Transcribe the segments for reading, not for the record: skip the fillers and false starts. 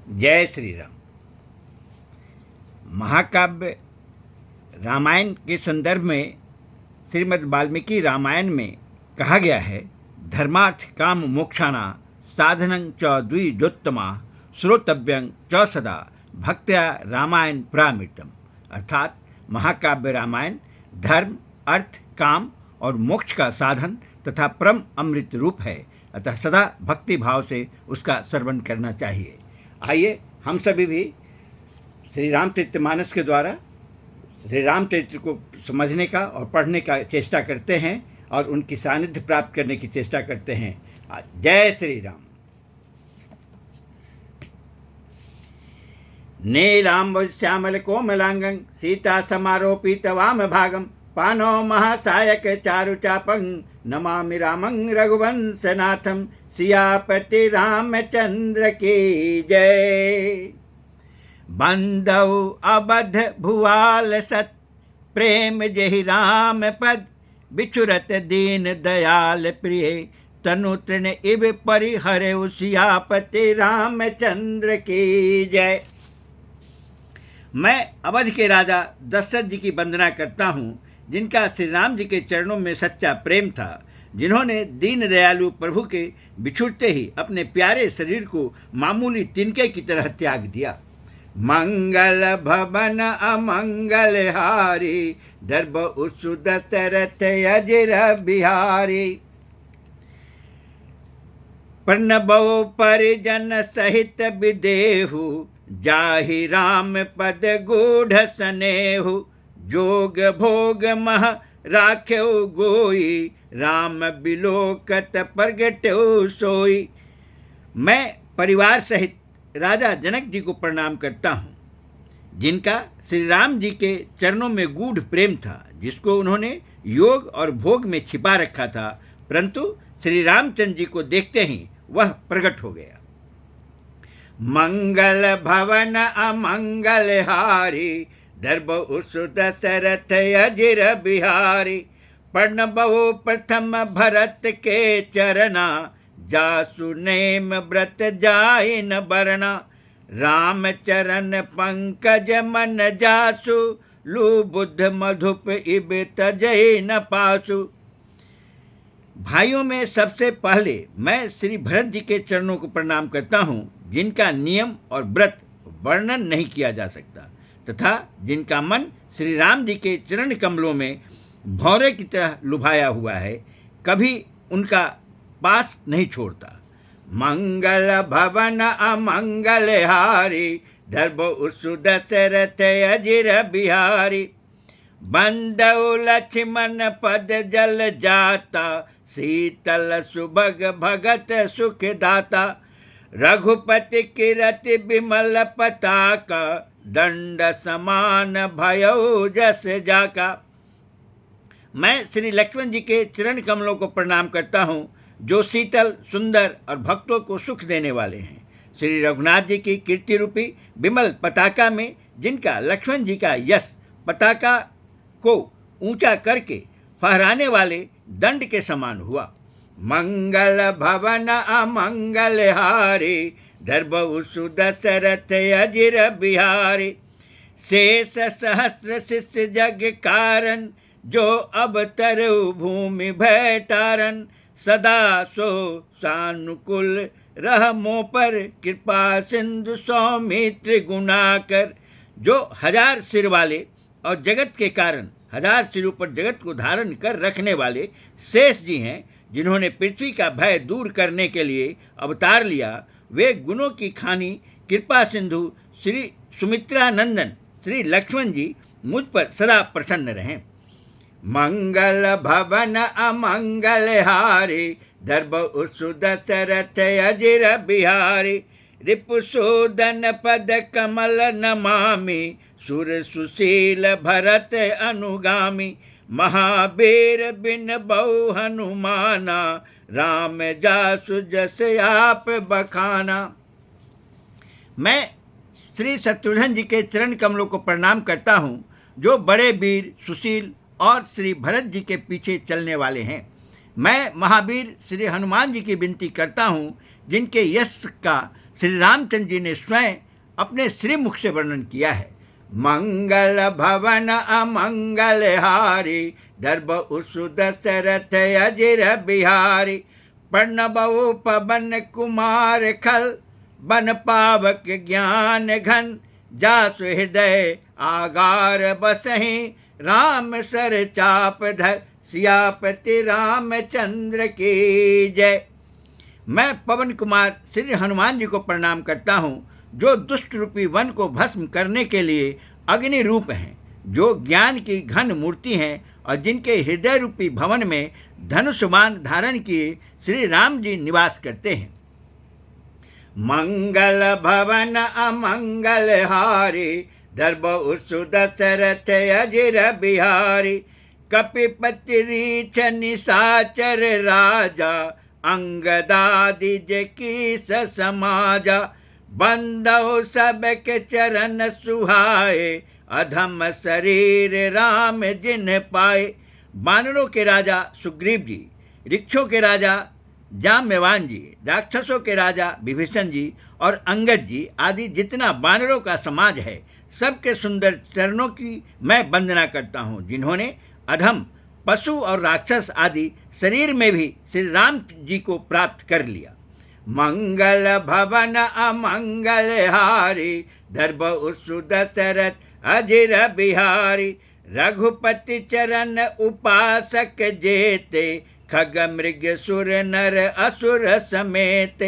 जय श्री राम। महाकाव्य रामायण के संदर्भ में श्रीमद् वाल्मीकि रामायण में कहा गया है, धर्मार्थ काम मोक्षाणा साधनं च द्विजोत्तमा श्रोतव्यं च सदा भक्त्या रामायण प्रामृतम। अर्थात महाकाव्य रामायण धर्म, अर्थ, काम और मोक्ष का साधन तथा परम अमृत रूप है, अतः सदा भक्ति भाव से उसका श्रवण करना चाहिए। आइए हम सभी भी श्री रामचरितमानस के द्वारा श्री रामचरित्र को समझने का और पढ़ने का चेष्टा करते हैं और उनकी सानिध्य प्राप्त करने की चेष्टा करते हैं। जय श्री राम। नीलांबुज श्यामल कोमलांगं सीता समारोपित वाम भागं पानो महासायक चारु चापं नमामि रामं रघुवंशनाथं। सियापति रामचंद्र की जय। बंदौ अबध भुआल सत प्रेम जहि राम पद बिछुरत दीन दयाल प्रिय तनु तृण इब परिहरे सियापति रामचंद्र की जय। मैं अवध के राजा दशरथ जी की वंदना करता हूँ, जिनका श्री राम जी के चरणों में सच्चा प्रेम था, जिन्होंने दीन दयालु प्रभु के बिछुड़ते ही अपने प्यारे शरीर को मामूली तिनके की तरह त्याग दिया। मंगल भवन अमंगल हारी दर्भ उसु दशरथ अजिर बिहारी। प्रणबौ परिजन सहित विदेहु जाहि राम पद गूढ़ स्नेहु। जोग भोग मह राख्यो गोई राम बिलोकत प्रगट्यो सोई। मैं परिवार सहित राजा जनक जी को प्रणाम करता हूँ, जिनका श्री राम जी के चरणों में गूढ़ प्रेम था, जिसको उन्होंने योग और भोग में छिपा रखा था, परंतु श्री रामचंद्र जी को देखते ही वह प्रकट हो गया। मंगल भवन अमंगल हारी दर्भ उसु दशरथ अजिर बिहारी। प्रणबौ प्रथम भरत के चरना जासु नेम व्रत जाहि न बरना। राम चरण पंकज मन जासु लू बुद्ध मधुप इब तजहि न पासु। भाइयों में सबसे पहले मैं श्री भरत जी के चरणों को प्रणाम करता हूँ, जिनका नियम और व्रत वर्णन नहीं किया जा सकता तथा जिनका मन श्री राम जी के चरण कमलों में भौरे की तरह लुभाया हुआ है, कभी उनका पास नहीं छोड़ता। मंगल भवन अमंगल हारी दर्भ उसु दशरथ अजिर बिहारी। बंदौ लक्ष्मण पद जल जाता शीतल सुभग भगत सुख दाता। रघुपति किरति विमल पताका दंड समान भयो जस जाका। मैं श्री लक्ष्मण जी के चरण कमलों को प्रणाम करता हूँ, जो शीतल, सुंदर और भक्तों को सुख देने वाले हैं। श्री रघुनाथ जी की कीर्ति रूपी विमल पताका में, जिनका लक्ष्मण जी का यश पताका को ऊंचा करके फहराने वाले दंड के समान हुआ। मंगल भवन अमंगल हारी दर्भ उसु दशरथ अजिर बिहारी। शेष सहस्र शिष्य जग कारण जो अब तरु भूमि भय तारन। सदा सो सानुकूल रह मों पर कृपा सिंधु सौमित्र गुणाकर। जो हजार सिर वाले और जगत के कारण हजार सिरों पर जगत को धारण कर रखने वाले शेष जी हैं, जिन्होंने पृथ्वी का भय दूर करने के लिए अवतार लिया, वे गुणों की खानी कृपा सिंधु श्री सुमित्रानंदन श्री लक्ष्मण जी मुझ पर सदा प्रसन्न रहें। मंगल भवन अमंगल हारी दर्भ उसु दशरथ अजिर बिहारी। रिपुसूदन पद कमल नमामि सुर सुशील भरत अनुगामी। महावीर बिन बहु हनुमाना राम जासु जस आप बखाना। मैं श्री शत्रुघ्न जी के चरण कमलों को प्रणाम करता हूँ, जो बड़े वीर, सुशील और श्री भरत जी के पीछे चलने वाले हैं। मैं महावीर श्री हनुमान जी की विनती करता हूँ, जिनके यश का श्री रामचंद्र जी ने स्वयं अपने श्रीमुख से वर्णन किया है। मंगल भवन अमंगल हारी, दर्भ उसु दशरथ अजिर बिहारी। प्रणबऊ पवन कुमार खल, बन पावक ज्ञान घन। जासु हृदय आगार बसहि, राम सर चाप धर। सियापति रामचंद्र की जय। मैं पवन कुमार श्री हनुमान जी को प्रणाम करता हूँ, जो दुष्ट रूपी वन को भस्म करने के लिए अग्नि रूप हैं, जो ज्ञान की घन मूर्ति हैं और जिनके हृदय रूपी भवन में धनुष बाण धारण किए श्री राम जी निवास करते हैं। मंगल भवन अमंगल हारी, दर्भ उसु दशरथ अजिर बिहारी। कपिपति रीछ निशाचर राजा, अंगदादि जकीस समाजा। बंदौ सबके चरण सुहाए, अधम शरीर राम जिन पाए। बानरों के राजा सुग्रीव जी, वृक्षों के राजा जाम्बवान जी, राक्षसों के राजा विभीषण जी और अंगद जी आदि जितना वानरों का समाज है, सबके सुंदर चरणों की मैं वंदना करता हूँ, जिन्होंने अधम पशु और राक्षस आदि शरीर में भी श्री राम जी को प्राप्त कर लिया। मंगल भवन अमंगल हारी, दर्भ उसु दशरथ अजिर बिहारी। रघुपति चरण उपासक जेते, खग मृग सुर नर असुर समेत।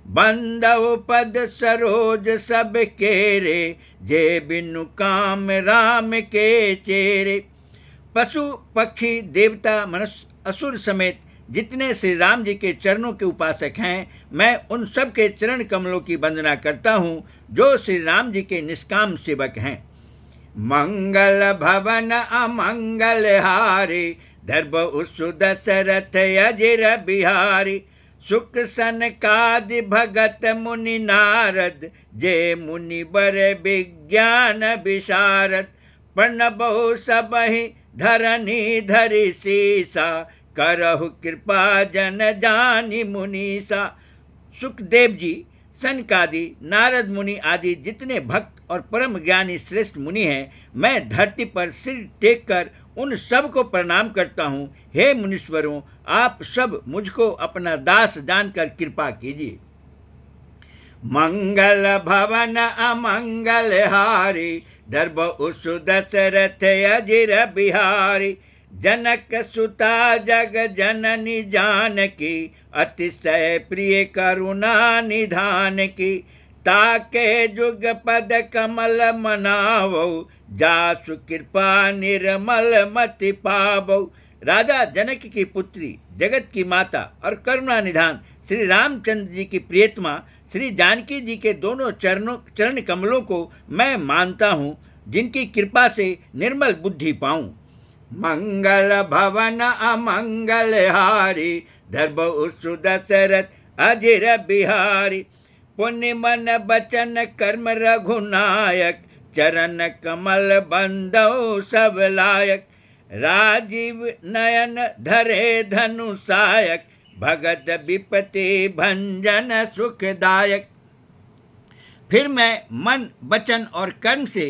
बंदव पद सरोज सब केरे, जे बिनु काम राम के चेरे। पशु पक्षी देवता मनुष्य असुर समेत जितने श्री राम जी के चरणों के उपासक हैं, मैं उन सब के चरण कमलों की वंदना करता हूँ, जो श्री राम जी के निष्काम सेवक हैं। मंगल भवन अमंगल हारी, दर्भ उसु दशरथ अजिर बिहारी। सुख सनकादि भगत मुनि नारद, जे मुनि बर विज्ञान विशारद। प्रणबहु सबहि धरनी धरि सीसा, करहु कृपा जन जानि मुनीसा। सुखदेव जी, सनकादि, नारद मुनि आदि जितने भक्त और परम ज्ञानी श्रेष्ठ मुनि हैं, मैं धरती पर सिर टेक कर उन सब को प्रणाम करता हूँ। हे मुनीश्वरों, आप सब मुझको अपना दास जानकर कृपा कीजिए। मंगल भवन अमंगल हारी, दर्भ उसु दशरथ अजिर बिहारी। जनक सुता जग जननी जानकी, अतिशय प्रिय करुणा निधान की। ताके जुग पद कमल मनावो, जासु कृपा निर्मल मति पावो। राजा जनक की पुत्री, जगत की माता और करुणा निधान श्री रामचंद्र जी की प्रियतमा श्री जानकी जी के दोनों चरण कमलों को मैं मानता हूँ, जिनकी कृपा से निर्मल बुद्धि पाऊँ। मंगल भवन अमंगल हारी, दर्भ उसु दशरथ अजिर बिहारी। पुण्य मन बचन कर्म रघुनायक, चरण कमल बंदौ सब लायक। राजीव नयन धरे धनुषायक, भगत विपति भंजन सुखदायक। फिर मैं मन वचन और कर्म से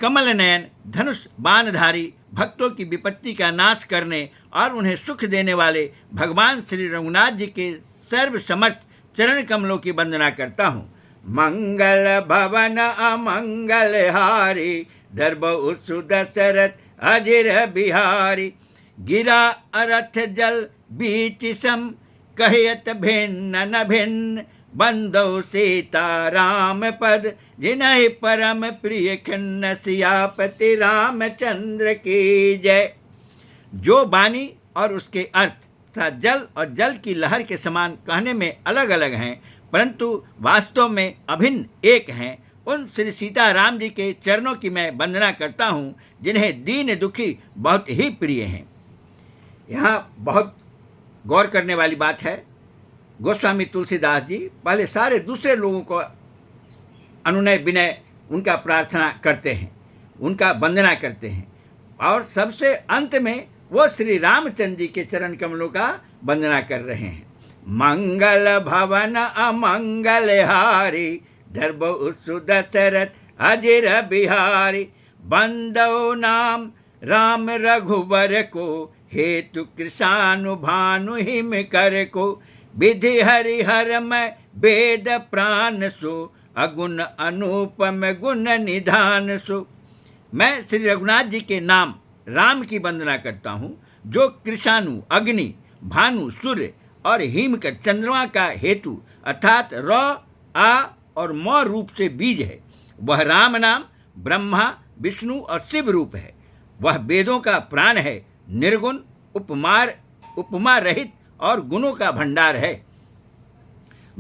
कमल नयन धनुष बाणधारी, भक्तों की विपत्ति का नाश करने और उन्हें सुख देने वाले भगवान श्री रघुनाथ जी के सर्वसमर्थ चरण कमलों की वंदना करता हूँ। मंगल भवन अमंगल हारी, दर्भ उसु दशरथ अजिर बिहारी। गिरा अरथ जल बीच सम, कहयत भिन्न न भिन्न। बंदौ सीता राम पद, जिनहि परम प्रिय खिन्न। सियापति रामचंद्र की जय। जो वाणी और उसके अर्थ तथा जल और जल की लहर के समान कहने में अलग अलग हैं, परंतु वास्तव में अभिन्न एक हैं, उन श्री सीताराम जी के चरणों की मैं वंदना करता हूँ, जिन्हें दीन दुखी बहुत ही प्रिय हैं। यहाँ बहुत गौर करने वाली बात है। गोस्वामी तुलसीदास जी पहले सारे दूसरे लोगों को अनुनय विनय उनका प्रार्थना करते हैं, उनका वंदना करते हैं, और सबसे अंत में वो श्री रामचंद्र जी के चरण कमलों का वंदना कर रहे हैं। मंगल भवन अमंगल हारी, धर्म सु दशरथ अजिर बिहारी। बंदो नाम राम रघुबर को, हेतु कृषानु भानु हिम कर को। विधि हरिहर मैं वेद प्राण सो, अगुण अनुपम गुण निधान सो। मैं श्री रघुनाथ जी के नाम राम की वंदना करता हूँ, जो कृषाणु अग्नि, भानु सूर्य और हिमकर चंद्रमा का हेतु अर्थात र, आ और म रूप से बीज है। वह राम नाम ब्रह्मा विष्णु और शिव रूप है। वह वेदों का प्राण है, निर्गुण, उपमा रहित और गुणों का भंडार है।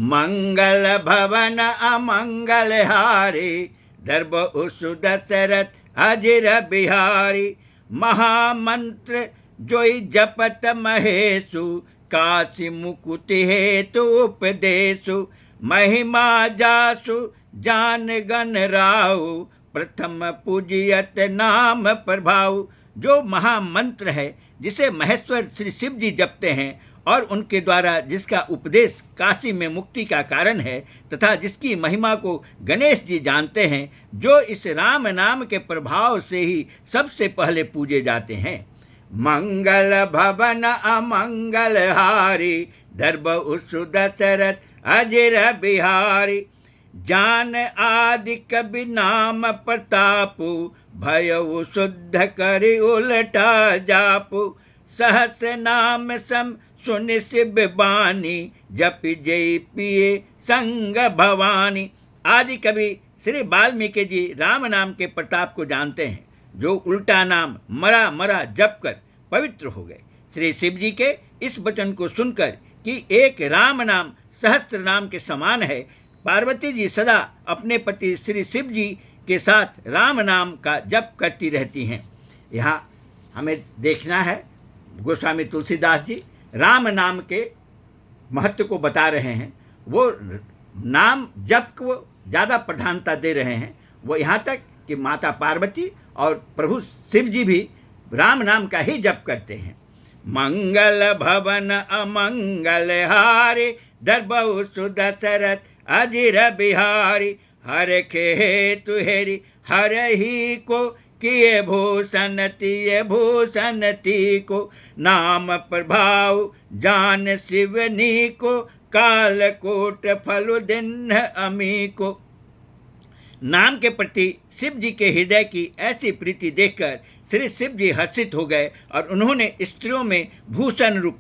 मंगल भवन अमंगल हारी, धर्म सु दशरथ अजिर बिहारी। महामंत्र जोई जपत महेशु, काशी मुकुति हेतु उपदेशु। महिमा जासु जान गण राउ, प्रथम पूजियत नाम प्रभाव। जो महामंत्र है जिसे महेश्वर श्री शिव जी जपते हैं और उनके द्वारा जिसका उपदेश काशी में मुक्ति का कारण है, तथा जिसकी महिमा को गणेश जी जानते हैं, जो इस राम नाम के प्रभाव से ही सबसे पहले पूजे जाते हैं। मंगल भवन अमंगल हारी, धर्म सु दशरथ अजिर बिहारी। जान आदि कवि नाम प्रतापु, भयउ शुद्ध करि उलटा जापु। सहस नाम सम सुनि शिव बानी, जपि जय पिए संग भवानी। आदि कवि श्री वाल्मीकि जी राम नाम के प्रताप को जानते हैं, जो उल्टा नाम मरा मरा जप कर पवित्र हो गए। श्री शिव जी के इस वचन को सुनकर कि एक राम नाम सहस्त्र नाम के समान है, पार्वती जी सदा अपने पति श्री शिव जी के साथ राम नाम का जप करती रहती हैं। यहाँ हमें देखना है, गोस्वामी तुलसीदास जी राम नाम के महत्व को बता रहे हैं। वो नाम जप को ज़्यादा प्रधानता दे रहे हैं। वो यहाँ तक कि माता पार्वती और प्रभु शिव जी भी राम नाम का ही जप करते हैं। मंगल भवन अमंगल हारी, धर्म सु दशरथ अजिर बिहारी। हर के हेतु हेरी, हर ही को किए भूषण तिये भूषण ती को। नाम प्रभाव जान शिवनी को, कालकूट फल दिन अमी को। नाम के प्रति शिव जी के हृदय की ऐसी प्रीति देखकर श्री शिव जी हर्षित हो गए और उन्होंने स्त्रियों में भूषण रूप,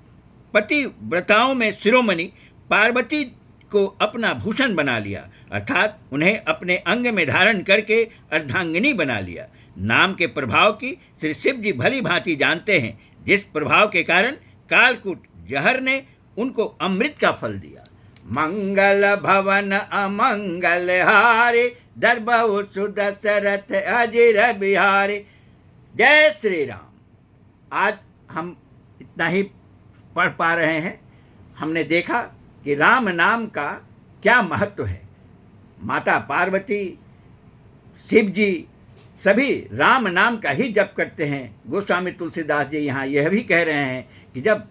पतिव्रताओं में शिरोमणि पार्वती को अपना भूषण बना लिया, अर्थात उन्हें अपने अंग में धारण करके अर्धांगिनी बना लिया। नाम के प्रभाव की श्री शिव जी भली भांति जानते हैं, जिस प्रभाव के कारण कालकूट जहर ने उनको अमृत का फल दिया। मंगल भवन अमंगल हारी, धर्म सु दशरथ अजिर बिहारी। जय श्री राम। आज हम इतना ही पढ़ पा रहे हैं। हमने देखा कि राम नाम का क्या महत्व है। माता पार्वती, शिव जी सभी राम नाम का ही जप करते हैं। गोस्वामी तुलसीदास जी यहाँ यह भी कह रहे हैं कि जब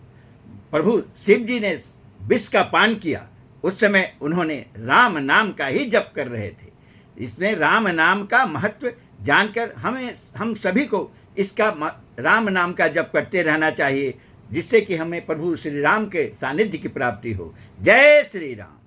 प्रभु शिव जी ने विष का पान किया, उस समय उन्होंने राम नाम का ही जप कर रहे थे। इसमें राम नाम का महत्व जानकर हम सभी को इसका राम नाम का जप करते रहना चाहिए, जिससे कि हमें प्रभु श्री राम के सानिध्य की प्राप्ति हो। जय श्री राम।